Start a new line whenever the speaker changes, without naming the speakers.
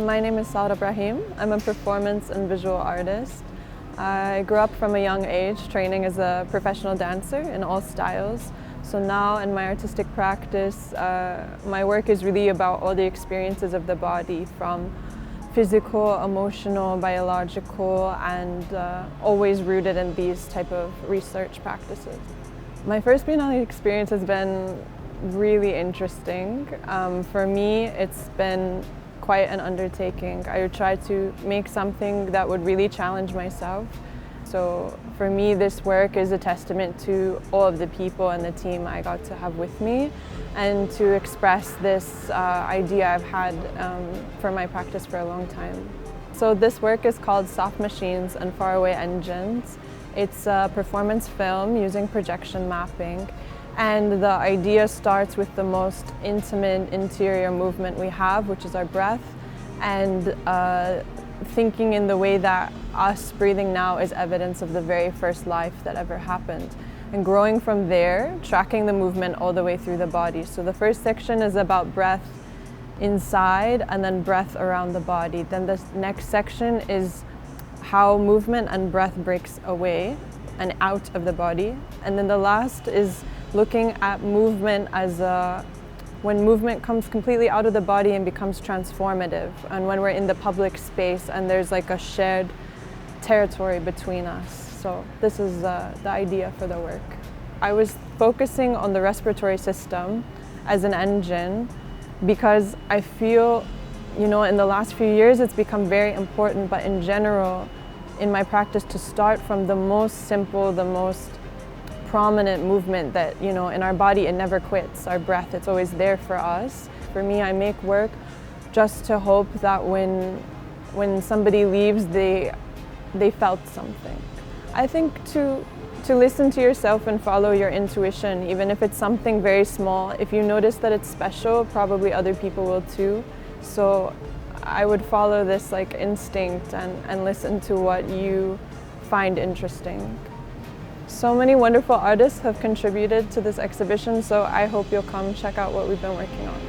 My name is Sara Brahim. I'm a performance and visual artist. I grew up from a young age training as a professional dancer in all styles. So now in my artistic practice, my work is really about all the experiences of the body, from physical, emotional, biological, and always rooted in these type of research practices. My first Biennale experience has been really interesting. For me, it's been quite an undertaking. I tried to make something that would really challenge myself. So for me, this work is a testament to all of the people and the team I got to have with me, and to express this idea I've had for my practice for a long time. So this work is called Soft Machines and Faraway Engines. It's a performance film using projection mapping. And the idea starts with the most intimate interior movement we have, which is our breath, and thinking in the way that us breathing now is evidence of the very first life that ever happened. And growing from there, tracking the movement all the way through the body. So the first section is about breath inside and then breath around the body. Then the next section is how movement and breath breaks away and out of the body. And then the last is looking at movement as when movement comes completely out of the body and becomes transformative, and when we're in the public space and there's like a shared territory between us. So this is the idea for the work. I was focusing on the respiratory system as an engine because I feel, in the last few years it's become very important, but in general, in my practice, to start from the most simple, the most prominent movement that, in our body, it never quits, our breath, it's always there for us. For me, I make work just to hope that when somebody leaves, they felt something. I think to listen to yourself and follow your intuition, even if it's something very small. If you notice that it's special, probably other people will too. So I would follow this instinct and listen to what you find interesting. So many wonderful artists have contributed to this exhibition, so I hope you'll come check out what we've been working on.